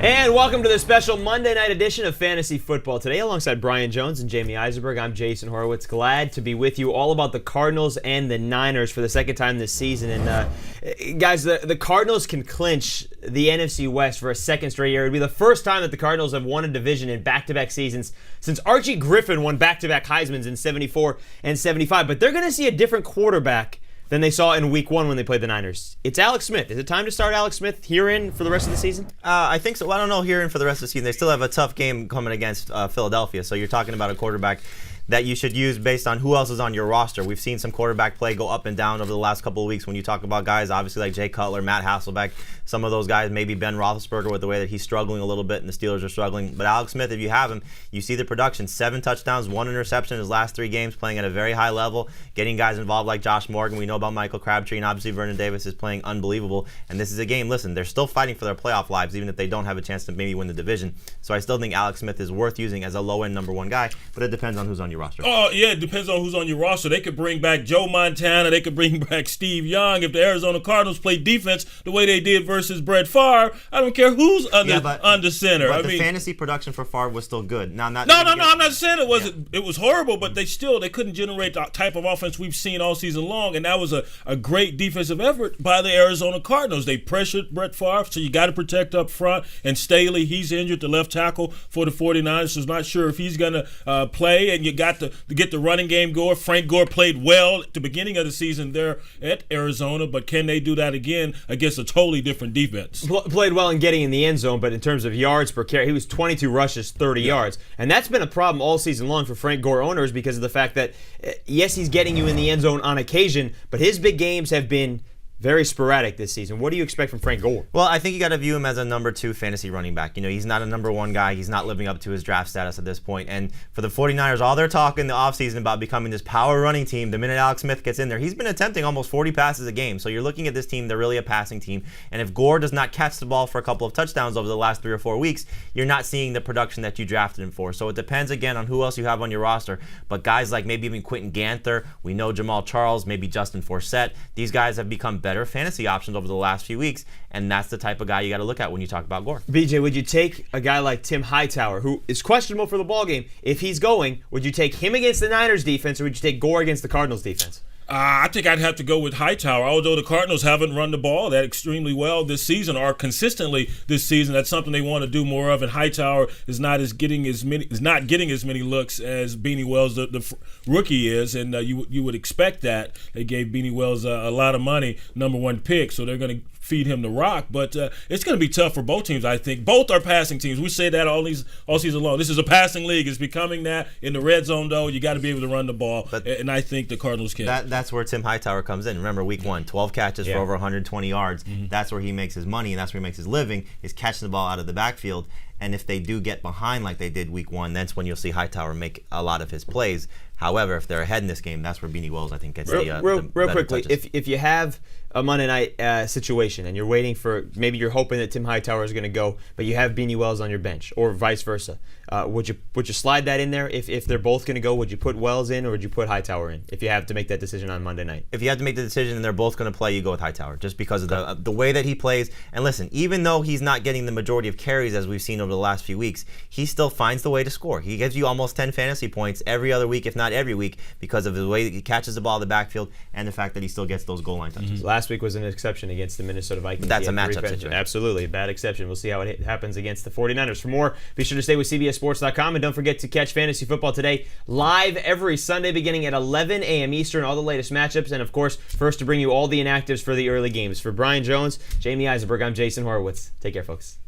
And welcome to the special Monday night edition of Fantasy Football Today. Alongside Brian Jones and Jamey Eisenberg, I'm Jason Horowitz. Glad to be with you all about the Cardinals and the Niners for the second time this season. And guys, the Cardinals can clinch the NFC West for a second straight year. It would be the first time that the Cardinals have won a division in back-to-back seasons since Archie Griffin won back-to-back Heismans in 74 and 75. But they're going to see a different quarterback than they saw in Week 1 when they played the Niners. It's Alex Smith. Is it time to start Alex Smith herein for the rest of the season? I think so. Well, I don't know herein for the rest of the season. They still have a tough game coming against Philadelphia. So you're talking about a quarterback that you should use based on who else is on your roster. We've seen some quarterback play go up and down over the last couple of weeks when you talk about guys, obviously like Jay Cutler, Matt Hasselbeck, some of those guys, maybe Ben Roethlisberger with the way that he's struggling a little bit and the Steelers are struggling. But Alex Smith, if you have him, you see the production. 7 touchdowns, 1 interception in his last 3 games, playing at a very high level, getting guys involved like Josh Morgan. We know about Michael Crabtree, and obviously Vernon Davis is playing unbelievable. And this is a game, listen, they're still fighting for their playoff lives, even if they don't have a chance to maybe win the division. So I still think Alex Smith is worth using as a low-end number 1 guy, but it depends on who's on your roster. Oh, yeah, it depends on who's on your roster. They could bring back Joe Montana. They could bring back Steve Young. If the Arizona Cardinals play defense the way they did versus Brett Favre, I don't care who's under center. But the fantasy production for Favre was still good. No, I'm not saying it wasn't. Yeah. It was horrible, but they couldn't generate the type of offense we've seen all season long, and that was a great defensive effort by the Arizona Cardinals. They pressured Brett Favre, so you got to protect up front. And Staley, he's injured, the left tackle for the 49ers, so not sure if he's going to play. And you got to get the running game going. Frank Gore played well at the beginning of the season there at Arizona, but can they do that again against a totally different defense? Played well in getting in the end zone, but in terms of yards per carry, he was 22 rushes, 30 yards. And that's been a problem all season long for Frank Gore owners because of the fact that, yes, he's getting you in the end zone on occasion, but his big games have been very sporadic this season. What do you expect from Frank Gore? Well, I think you got to view him as a number 2 fantasy running back. You know, he's not a number 1 guy. He's not living up to his draft status at this point. And for the 49ers, all they're talking the offseason about becoming this power running team, the minute Alex Smith gets in there, he's been attempting almost 40 passes a game. So you're looking at this team, they're really a passing team. And if Gore does not catch the ball for a couple of touchdowns over the last 3 or 4 weeks, you're not seeing the production that you drafted him for. So it depends, again, on who else you have on your roster. But guys like maybe even Quentin Ganther, we know Jamal Charles, maybe Justin Forsett, these guys have become better fantasy options over the last few weeks, and that's the type of guy you got to look at when you talk about Gore. BJ, would you take a guy like Tim Hightower, who is questionable for the ballgame? If he's going, would you take him against the Niners defense, or would you take Gore against the Cardinals defense? I think I'd have to go with Hightower, although the Cardinals haven't run the ball that extremely well this season or consistently this season. That's something they want to do more of, and Hightower is not getting as many looks as Beanie Wells, the rookie, is, and you would expect that. They gave Beanie Wells a lot of money, number 1 pick, so they're going to feed him the rock, but it's going to be tough for both teams, I think. Both are passing teams. We say that all season long. This is a passing league. It's becoming that. In the red zone, though, you got to be able to run the ball, and I think the Cardinals can. That's where Tim Hightower comes in. Remember, week 1, 12 catches for over 120 yards. Mm-hmm. That's where he makes his money, and that's where he makes his living, is catching the ball out of the backfield. And if they do get behind like they did week 1, that's when you'll see Hightower make a lot of his plays. However, if they're ahead in this game, that's where Beanie Wells, I think, gets real quickly. If you have a Monday night situation and you're waiting for, maybe you're hoping that Tim Hightower is going to go, but you have Beanie Wells on your bench, or vice versa, would you slide that in there? If they're both going to go, would you put Wells in, or would you put Hightower in if you have to make that decision on Monday night? If you have to make the decision and they're both going to play, you go with Hightower, just because of the way that he plays. And listen, even though he's not getting the majority of carries as we've seen over the last few weeks, he still finds the way to score. He gives you almost 10 fantasy points every other week, if not every week, because of the way that he catches the ball in the backfield and the fact that he still gets those goal line touches. Mm-hmm. Last week was an exception against the Minnesota Vikings. That's a matchup situation. Absolutely, bad exception. We'll see how it happens against the 49ers. For more, be sure to stay with CBSSports.com, and don't forget to catch Fantasy Football Today live every Sunday beginning at 11 a.m. Eastern, all the latest matchups, and of course, first to bring you all the inactives for the early games. For Brian Jones, Jamey Eisenberg, I'm Jason Horowitz. Take care, folks.